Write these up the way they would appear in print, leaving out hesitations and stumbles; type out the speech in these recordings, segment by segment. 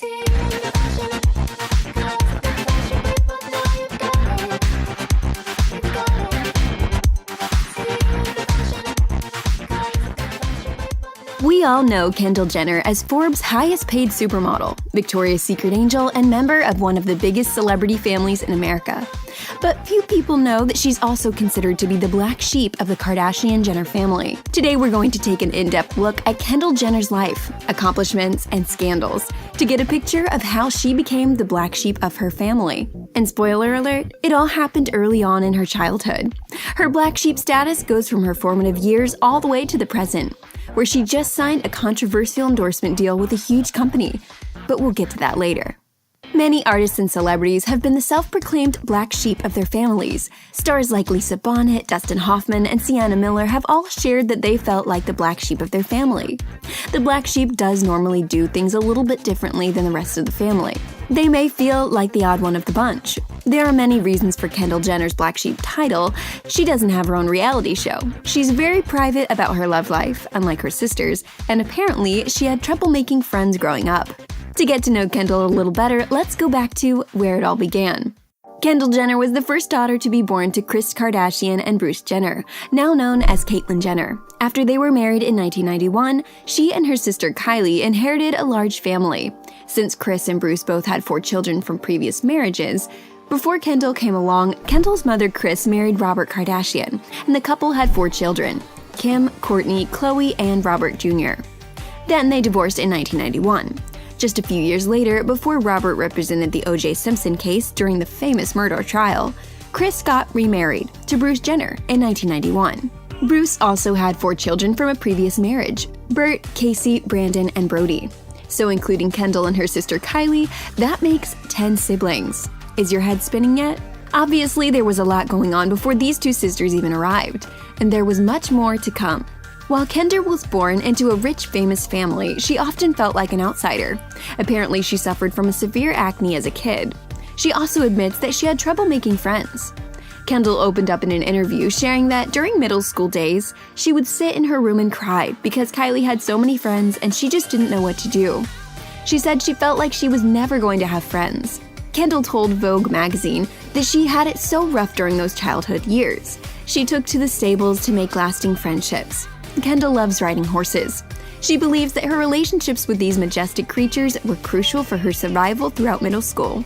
We all know Kendall Jenner as Forbes' highest-paid supermodel, Victoria's Secret angel, and member of one of the biggest celebrity families in America. But few people know that she's also considered to be the black sheep of the Kardashian-Jenner family. Today we're going to take an in-depth look at Kendall Jenner's life, accomplishments, and scandals to get a picture of how she became the black sheep of her family. And spoiler alert, it all happened early on in her childhood. Her black sheep status goes from her formative years all the way to the present, where she just signed a controversial endorsement deal with a huge company, but we'll get to that later. Many artists and celebrities have been the self-proclaimed black sheep of their families. Stars like Lisa Bonet, Dustin Hoffman, and Sienna Miller have all shared that they felt like the black sheep of their family. The black sheep does normally do things a little bit differently than the rest of the family. They may feel like the odd one of the bunch. There are many reasons for Kendall Jenner's black sheep title. She doesn't have her own reality show. She's very private about her love life, unlike her sisters, and apparently she had trouble making friends growing up. To get to know Kendall a little better, let's go back to where it all began. Kendall Jenner was the first daughter to be born to Kris Kardashian and Bruce Jenner, now known as Caitlyn Jenner. After they were married in 1991, she and her sister Kylie inherited a large family. Since Kris and Bruce both had 4 children from previous marriages, before Kendall came along, Kendall's mother Kris married Robert Kardashian, and the couple had 4 children: Kim, Kourtney, Khloe, and Robert Jr. Then they divorced in 1991. Just a few years later, before Robert represented the O.J. Simpson case during the famous murder trial, Kris got remarried to Bruce Jenner in 1991. Bruce also had 4 children from a previous marriage: Bert, Casey, Brandon, and Brody. So including Kendall and her sister Kylie, that makes 10 siblings. Is your head spinning yet? Obviously, there was a lot going on before these 2 sisters even arrived, and there was much more to come. While Kendall was born into a rich, famous family, she often felt like an outsider. Apparently, she suffered from a severe acne as a kid. She also admits that she had trouble making friends. Kendall opened up in an interview sharing that during middle school days, she would sit in her room and cry because Kylie had so many friends and she just didn't know what to do. She said she felt like she was never going to have friends. Kendall told Vogue magazine that she had it so rough during those childhood years. She took to the stables to make lasting friendships. Kendall loves riding horses. She believes that her relationships with these majestic creatures were crucial for her survival throughout middle school.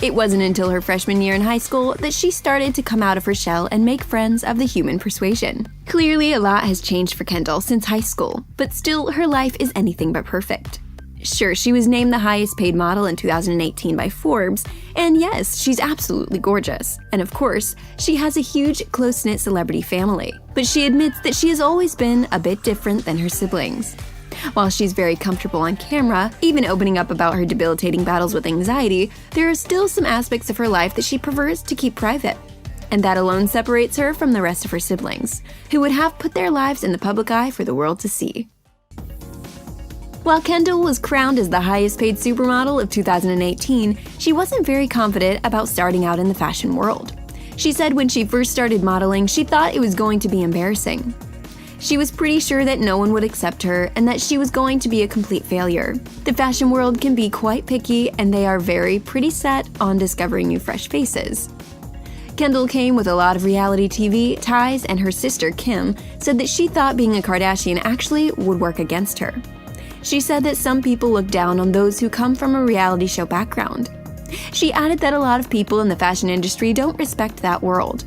It wasn't until her freshman year in high school that she started to come out of her shell and make friends of the human persuasion. Clearly, a lot has changed for Kendall since high school, but still, her life is anything but perfect. Sure, she was named the highest paid model in 2018 by Forbes, and yes, she's absolutely gorgeous. And of course, she has a huge, close-knit celebrity family. But she admits that she has always been a bit different than her siblings. While she's very comfortable on camera, even opening up about her debilitating battles with anxiety, there are still some aspects of her life that she prefers to keep private. And that alone separates her from the rest of her siblings, who would have put their lives in the public eye for the world to see. While Kendall was crowned as the highest-paid supermodel of 2018, she wasn't very confident about starting out in the fashion world. She said when she first started modeling, she thought it was going to be embarrassing. She was pretty sure that no one would accept her and that she was going to be a complete failure. The fashion world can be quite picky, and they are pretty set on discovering new fresh faces. Kendall came with a lot of reality TV ties, and her sister, Kim, said that she thought being a Kardashian actually would work against her. She said that some people look down on those who come from a reality show background. She added that a lot of people in the fashion industry don't respect that world.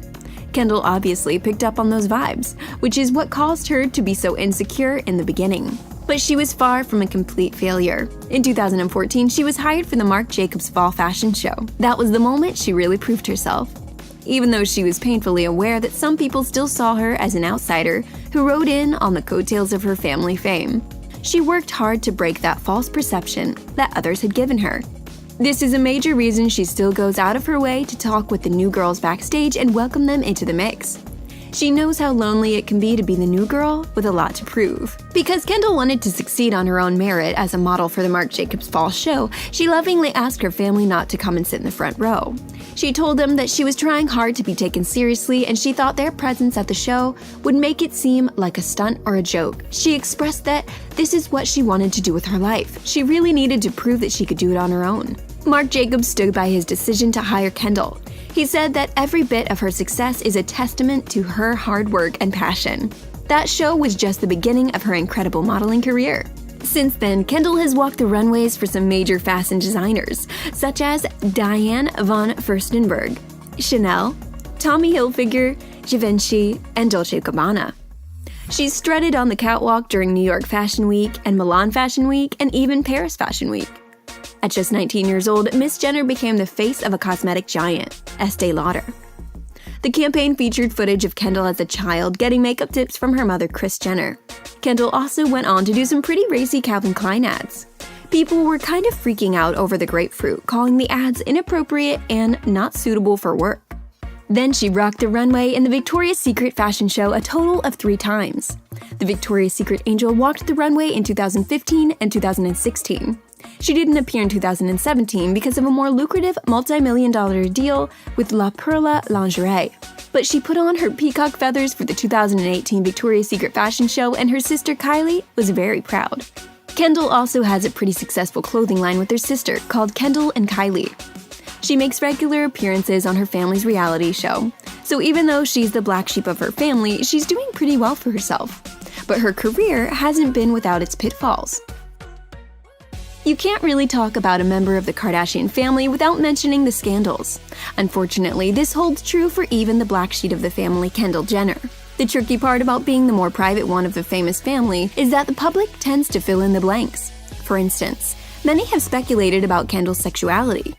Kendall obviously picked up on those vibes, which is what caused her to be so insecure in the beginning. But she was far from a complete failure. In 2014, she was hired for the Marc Jacobs Fall Fashion Show. That was the moment she really proved herself. Even though she was painfully aware that some people still saw her as an outsider who rode in on the coattails of her family fame. She worked hard to break that false perception that others had given her. This is a major reason she still goes out of her way to talk with the new girls backstage and welcome them into the mix. She knows how lonely it can be to be the new girl with a lot to prove. Because Kendall wanted to succeed on her own merit as a model for the Marc Jacobs Fall show, she lovingly asked her family not to come and sit in the front row. She told them that she was trying hard to be taken seriously and she thought their presence at the show would make it seem like a stunt or a joke. She expressed that this is what she wanted to do with her life. She really needed to prove that she could do it on her own. Marc Jacobs stood by his decision to hire Kendall. He said that every bit of her success is a testament to her hard work and passion. That show was just the beginning of her incredible modeling career. Since then, Kendall has walked the runways for some major fashion designers, such as Diane von Furstenberg, Chanel, Tommy Hilfiger, Givenchy, and Dolce & Gabbana. She's strutted on the catwalk during New York Fashion Week and Milan Fashion Week and even Paris Fashion Week. At just 19 years old, Miss Jenner became the face of a cosmetic giant, Estee Lauder. The campaign featured footage of Kendall as a child getting makeup tips from her mother, Kris Jenner. Kendall also went on to do some pretty racy Calvin Klein ads. People were kind of freaking out over the grapefruit, calling the ads inappropriate and not suitable for work. Then she rocked the runway in the Victoria's Secret fashion show a total of 3 times. The Victoria's Secret Angel walked the runway in 2015 and 2016. She didn't appear in 2017 because of a more lucrative multi-million-dollar deal with La Perla Lingerie. But she put on her peacock feathers for the 2018 Victoria's Secret fashion show and her sister Kylie was very proud. Kendall also has a pretty successful clothing line with her sister called Kendall and Kylie. She makes regular appearances on her family's reality show. So even though she's the black sheep of her family, she's doing pretty well for herself. But her career hasn't been without its pitfalls. You can't really talk about a member of the Kardashian family without mentioning the scandals. Unfortunately, this holds true for even the black sheep of the family, Kendall Jenner. The tricky part about being the more private one of the famous family is that the public tends to fill in the blanks. For instance, many have speculated about Kendall's sexuality.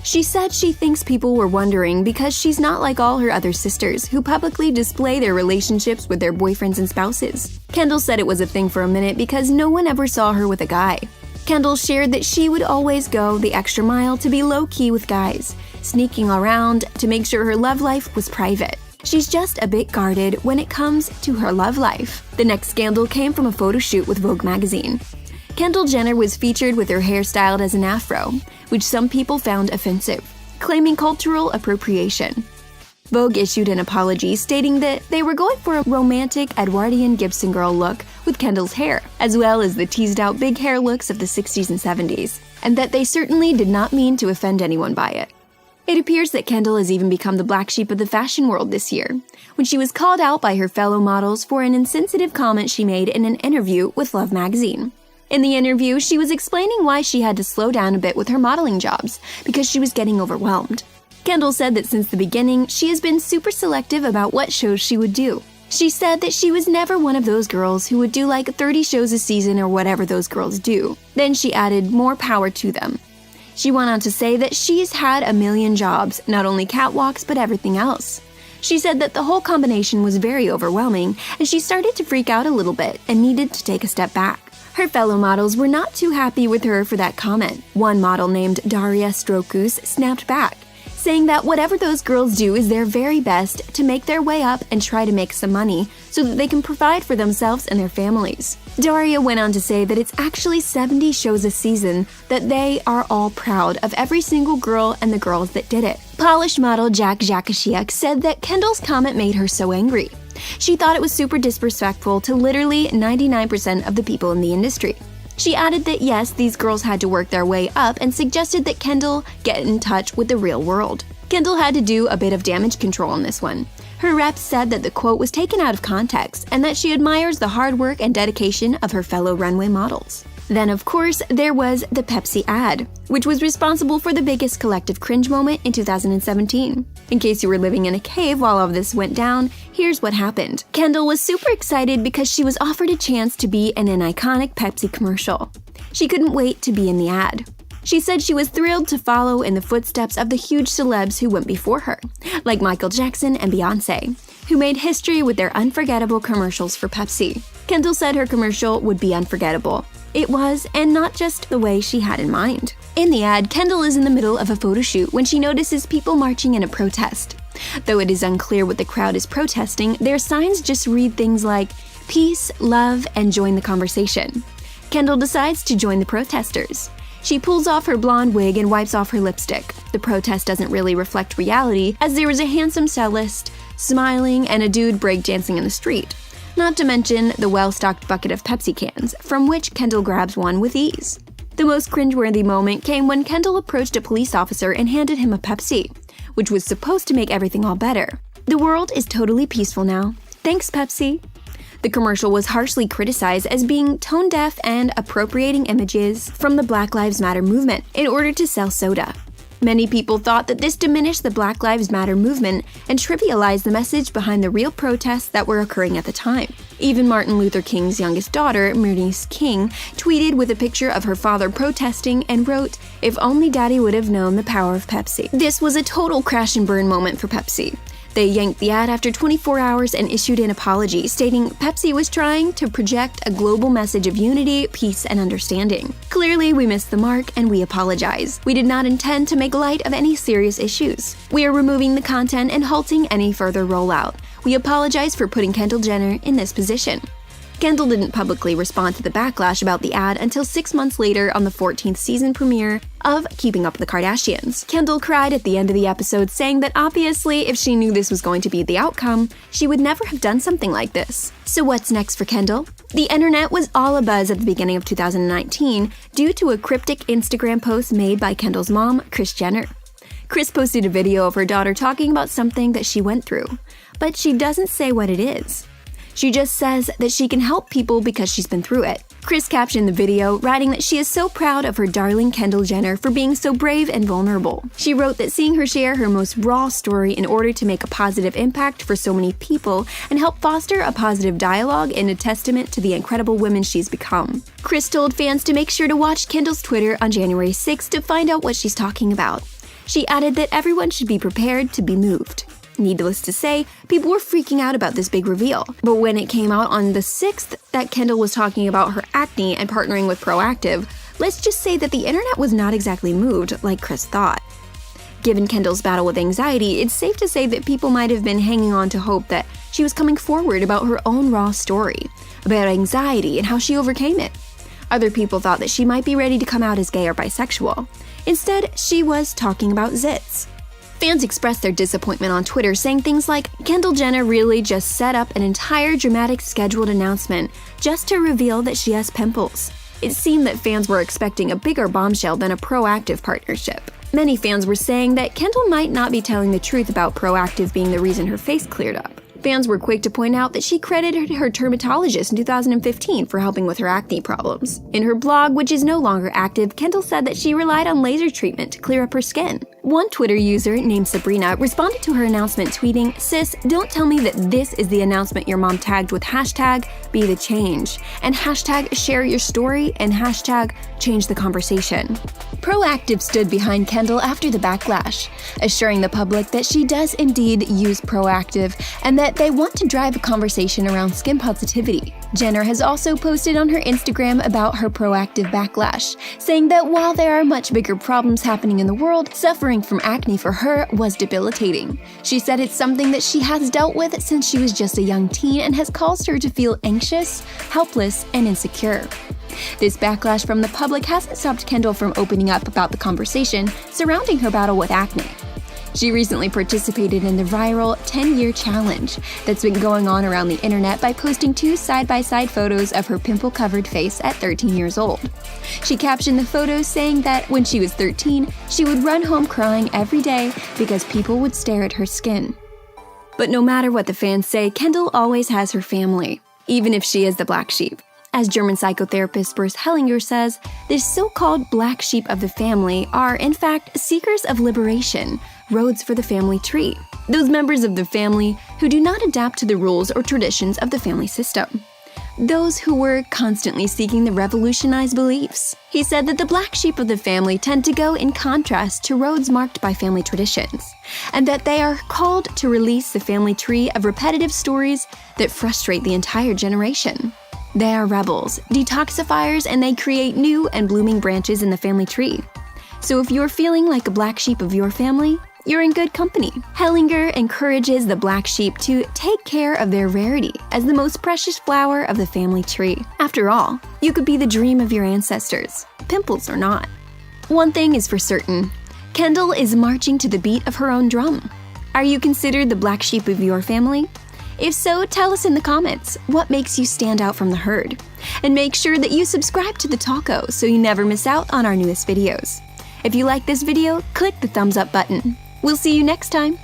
She said she thinks people were wondering because she's not like all her other sisters who publicly display their relationships with their boyfriends and spouses. Kendall said it was a thing for a minute because no one ever saw her with a guy. Kendall shared that she would always go the extra mile to be low-key with guys, sneaking around to make sure her love life was private. She's just a bit guarded when it comes to her love life. The next scandal came from a photo shoot with Vogue magazine. Kendall Jenner was featured with her hair styled as an afro, which some people found offensive, claiming cultural appropriation. Vogue issued an apology stating that they were going for a romantic Edwardian Gibson girl look with Kendall's hair, as well as the teased-out big hair looks of the 60s and 70s, and that they certainly did not mean to offend anyone by it. It appears that Kendall has even become the black sheep of the fashion world this year, when she was called out by her fellow models for an insensitive comment she made in an interview with Love magazine. In the interview, she was explaining why she had to slow down a bit with her modeling jobs, because she was getting overwhelmed. Kendall said that since the beginning, she has been super selective about what shows she would do. She said that she was never one of those girls who would do like 30 shows a season or whatever those girls do. Then she added more power to them. She went on to say that she's had a million jobs, not only catwalks but everything else. She said that the whole combination was very overwhelming and she started to freak out a little bit and needed to take a step back. Her fellow models were not too happy with her for that comment. One model named Daria Strokus snapped back, saying that whatever those girls do is their very best to make their way up and try to make some money so that they can provide for themselves and their families. Daria went on to say that it's actually 70 shows a season, that they are all proud of every single girl and the girls that did it. Polished model Jack Jakasiak said that Kendall's comment made her so angry. She thought it was super disrespectful to literally 99% of the people in the industry. She added that yes, these girls had to work their way up and suggested that Kendall get in touch with the real world. Kendall had to do a bit of damage control on this one. Her reps said that the quote was taken out of context and that she admires the hard work and dedication of her fellow runway models. Then, of course, there was the Pepsi ad, which was responsible for the biggest collective cringe moment in 2017. In case you were living in a cave while all of this went down, here's what happened. Kendall was super excited because she was offered a chance to be in an iconic Pepsi commercial. She couldn't wait to be in the ad. She said she was thrilled to follow in the footsteps of the huge celebs who went before her, like Michael Jackson and Beyoncé, who made history with their unforgettable commercials for Pepsi. Kendall said her commercial would be unforgettable. It was, and not just the way she had in mind. In the ad, Kendall is in the middle of a photo shoot when she notices people marching in a protest. Though it is unclear what the crowd is protesting, their signs just read things like, "Peace, love, and join the conversation." Kendall decides to join the protesters. She pulls off her blonde wig and wipes off her lipstick. The protest doesn't really reflect reality, as there is a handsome cellist smiling and a dude breakdancing in the street. Not to mention the well-stocked bucket of Pepsi cans, from which Kendall grabs one with ease. The most cringeworthy moment came when Kendall approached a police officer and handed him a Pepsi, which was supposed to make everything all better. "The world is totally peaceful now. Thanks, Pepsi." The commercial was harshly criticized as being tone-deaf and appropriating images from the Black Lives Matter movement in order to sell soda. Many people thought that this diminished the Black Lives Matter movement and trivialized the message behind the real protests that were occurring at the time. Even Martin Luther King's youngest daughter, Bernice King, tweeted with a picture of her father protesting and wrote, "If only Daddy would have known the power of Pepsi." This was a total crash and burn moment for Pepsi. They yanked the ad after 24 hours and issued an apology, stating Pepsi was trying to project a global message of unity, peace, and understanding. "Clearly, we missed the mark, and we apologize. We did not intend to make light of any serious issues. We are removing the content and halting any further rollout. We apologize for putting Kendall Jenner in this position." Kendall didn't publicly respond to the backlash about the ad until 6 months later on the 14th season premiere of Keeping Up with the Kardashians. Kendall cried at the end of the episode, saying that obviously if she knew this was going to be the outcome, she would never have done something like this. So what's next for Kendall? The internet was all abuzz at the beginning of 2019 due to a cryptic Instagram post made by Kendall's mom, Kris Jenner. Kris posted a video of her daughter talking about something that she went through, but she doesn't say what it is. She just says that she can help people because she's been through it. Kris captioned the video, writing that she is so proud of her darling Kendall Jenner for being so brave and vulnerable. She wrote that seeing her share her most raw story in order to make a positive impact for so many people and help foster a positive dialogue is a testament to the incredible woman she's become. Kris told fans to make sure to watch Kendall's Twitter on January 6th to find out what she's talking about. She added that everyone should be prepared to be moved. Needless to say, people were freaking out about this big reveal. But when it came out on the 6th that Kendall was talking about her acne and partnering with Proactive, let's just say that the internet was not exactly moved like Kris thought. Given Kendall's battle with anxiety, it's safe to say that people might have been hanging on to hope that she was coming forward about her own raw story, about anxiety and how she overcame it. Other people thought that she might be ready to come out as gay or bisexual. Instead, she was talking about zits. Fans expressed their disappointment on Twitter, saying things like, Kendall Jenner really just set up an entire dramatic scheduled announcement just to reveal that she has pimples. It seemed that fans were expecting a bigger bombshell than a Proactive partnership. Many fans were saying that Kendall might not be telling the truth about Proactive being the reason her face cleared up. Fans were quick to point out that she credited her dermatologist in 2015 for helping with her acne problems. In her blog, which is no longer active, Kendall said that she relied on laser treatment to clear up her skin. One Twitter user named Sabrina responded to her announcement tweeting, "Sis, don't tell me that this is the announcement your mom tagged with hashtag be the change, and hashtag share your story, and hashtag change the conversation." Proactive stood behind Kendall after the backlash, assuring the public that she does indeed use Proactive and that they want to drive a conversation around skin positivity. Jenner has also posted on her Instagram about her Proactive backlash, saying that while there are much bigger problems happening in the world, suffering from acne for her was debilitating. She said it's something that she has dealt with since she was just a young teen and has caused her to feel anxious, helpless, and insecure. This backlash from the public hasn't stopped Kendall from opening up about the conversation surrounding her battle with acne. She recently participated in the viral 10-year challenge that's been going on around the internet by posting 2 side-by-side photos of her pimple-covered face at 13 years old. She captioned the photos saying that when she was 13, she would run home crying every day because people would stare at her skin. But no matter what the fans say, Kendall always has her family, even if she is the black sheep. As German psychotherapist Bruce Hellinger says, the so-called black sheep of the family are, in fact, seekers of liberation, roads for the family tree. Those members of the family who do not adapt to the rules or traditions of the family system. Those who were constantly seeking to revolutionize beliefs. He said that the black sheep of the family tend to go in contrast to roads marked by family traditions, and that they are called to release the family tree of repetitive stories that frustrate the entire generation. They are rebels, detoxifiers, and they create new and blooming branches in the family tree. So if you're feeling like a black sheep of your family, you're in good company. Hellinger encourages the black sheep to take care of their rarity as the most precious flower of the family tree. After all, you could be the dream of your ancestors, pimples or not. One thing is for certain, Kendall is marching to the beat of her own drum. Are you considered the black sheep of your family? If so, tell us in the comments what makes you stand out from the herd. And make sure that you subscribe to the Taco so you never miss out on our newest videos. If you like this video, click the thumbs up button. We'll see you next time!